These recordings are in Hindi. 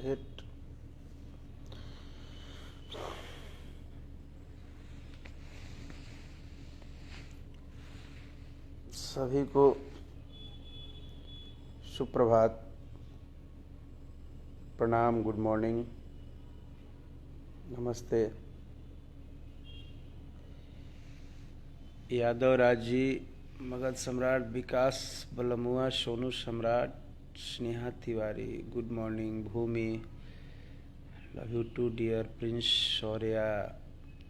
हिट। सभी को सुप्रभात, प्रणाम, गुड मॉर्निंग, नमस्ते। यादव राज जी, मगध सम्राट, विकास Balmua, Sonu Samrat, Sneha Tiwari, good morning, Bhumi, love you too dear, Prince Shaurya,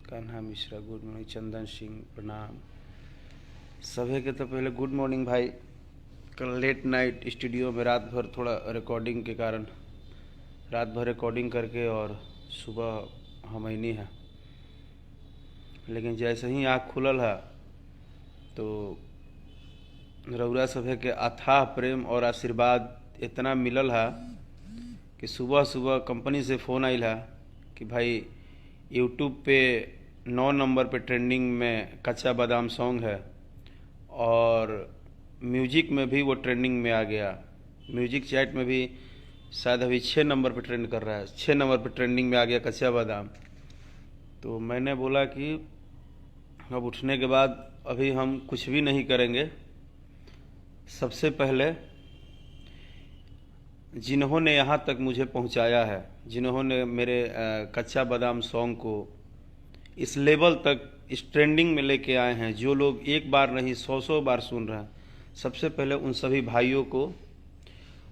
Kanha Mishra, good morning, Chandan Singh, प्रणाम। सभी के तो पहले गुड मॉर्निंग भाई। कल लेट नाइट स्टूडियो में रात भर थोड़ा रिकॉर्डिंग के कारण रात भर रिकॉर्डिंग करके और सुबह हम ही है, लेकिन जैसे ही आँख खुलल है तो रउरा सभे के अथाह प्रेम और आशीर्वाद इतना मिलल है कि सुबह सुबह कंपनी से फ़ोन आइल है कि भाई यूट्यूब पे 9 नंबर पे ट्रेंडिंग में कच्चा बादाम सॉन्ग है और म्यूजिक में भी वो ट्रेंडिंग में आ गया। म्यूजिक चैट में भी शायद अभी 6 नंबर पे ट्रेंड कर रहा है, 6 नंबर पे ट्रेंडिंग में आ गया कच्चा बादाम। तो मैंने बोला कि अब उठने के बाद अभी हम कुछ भी नहीं करेंगे। सबसे पहले जिन्होंने यहाँ तक मुझे पहुँचाया है, जिन्होंने मेरे कच्चा बादाम सॉन्ग को इस लेवल तक, इस ट्रेंडिंग में लेके आए हैं, जो लोग एक बार नहीं 100 बार सुन रहे हैं, सबसे पहले उन सभी भाइयों को,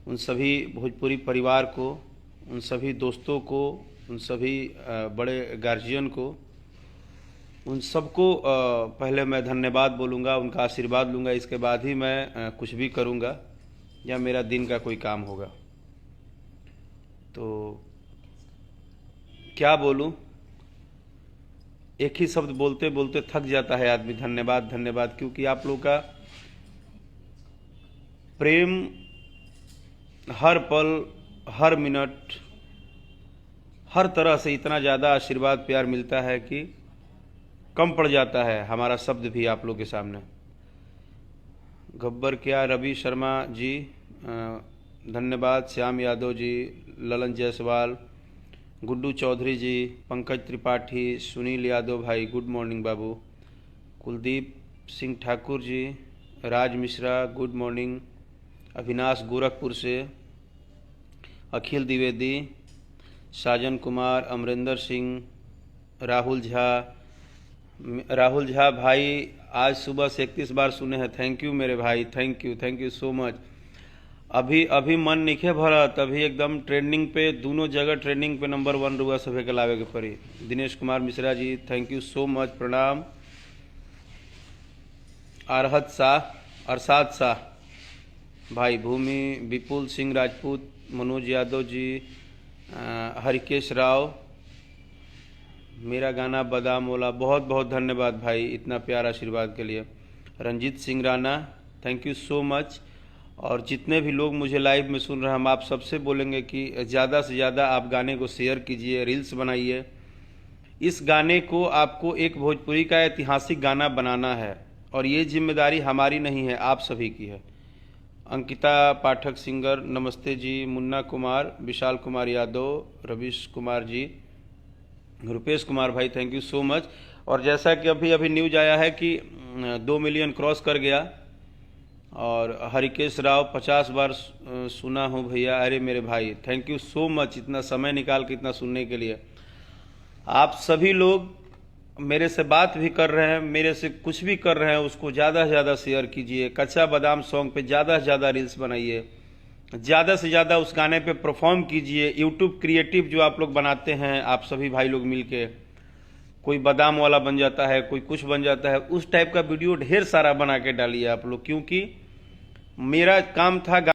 उन सभी भोजपुरी परिवार को, उन सभी दोस्तों को, उन सभी बड़े गार्जियन को, उन सबको पहले मैं धन्यवाद बोलूँगा, उनका आशीर्वाद लूँगा। इसके बाद ही मैं कुछ भी करूँगा या मेरा दिन का कोई काम होगा। तो क्या बोलूँ, एक ही शब्द बोलते बोलते थक जाता है आदमी, धन्यवाद धन्यवाद। क्योंकि आप लोग का प्रेम हर पल, हर मिनट, हर तरह से इतना ज़्यादा आशीर्वाद प्यार मिलता है कि कम पड़ जाता है हमारा शब्द भी आप लोग के सामने। गब्बर क्या, रवि शर्मा जी धन्यवाद, श्याम यादव जी, ललन जायसवाल, गुड्डू चौधरी जी, पंकज त्रिपाठी, सुनील यादव भाई, गुड मॉर्निंग बाबू, कुलदीप सिंह ठाकुर जी, राज मिश्रा, गुड मॉर्निंग, अविनाश गोरखपुर से, अखिल द्विवेदी, साजन कुमार, अमरिंदर सिंह, राहुल झा भाई आज सुबह से 31 बार सुने हैं। थैंक यू मेरे भाई, थैंक यू सो मच। अभी मन निखे भरा, तभी एकदम ट्रेंडिंग पे, दोनों जगह ट्रेंडिंग पे नंबर 1 रुआ सभे के लावे के पड़ी। Dinesh Kumar Mishra ji, thank you so much, प्रणाम। अरसाद शाह भाई, भूमि, विपुल सिंह राजपूत, मनोज यादव जी, हरिकेश राव, मेरा गाना बादाम वाला, बहुत बहुत धन्यवाद भाई इतना प्यार आशीर्वाद के लिए। Ranjit Singh Rana, thank you so much. और जितने भी लोग मुझे लाइव में सुन रहे हैं, हम आप सबसे बोलेंगे कि ज़्यादा से ज़्यादा आप गाने को शेयर कीजिए, रील्स बनाइए। इस गाने को आपको एक भोजपुरी का ऐतिहासिक गाना बनाना है और ये जिम्मेदारी हमारी नहीं है, आप सभी की है। अंकिता पाठक सिंगर, नमस्ते जी। मुन्ना कुमार, विशाल कुमार यादव, रविश कुमार जी, रुपेश कुमार भाई, थैंक यू सो मच। और जैसा कि अभी न्यूज आया है कि 2 मिलियन क्रॉस कर गया और हरिकेश राव 50 बार सुना हूँ भैया। अरे मेरे भाई, थैंक यू सो मच इतना समय निकाल के इतना सुनने के लिए। आप सभी लोग मेरे से बात भी कर रहे हैं, मेरे से कुछ भी कर रहे हैं, उसको ज़्यादा से ज़्यादा शेयर कीजिए। कच्चा बादाम सॉन्ग पे ज़्यादा से ज़्यादा रील्स बनाइए, ज़्यादा से ज़्यादा उस गाने पे परफॉर्म कीजिए। यूट्यूब क्रिएटिव जो आप लोग बनाते हैं, आप सभी भाई लोग मिलके, कोई बादाम वाला बन जाता है, कोई कुछ बन जाता है, उस टाइप का वीडियो ढेर सारा बना के डालिए आप लोग। क्योंकि मेरा काम था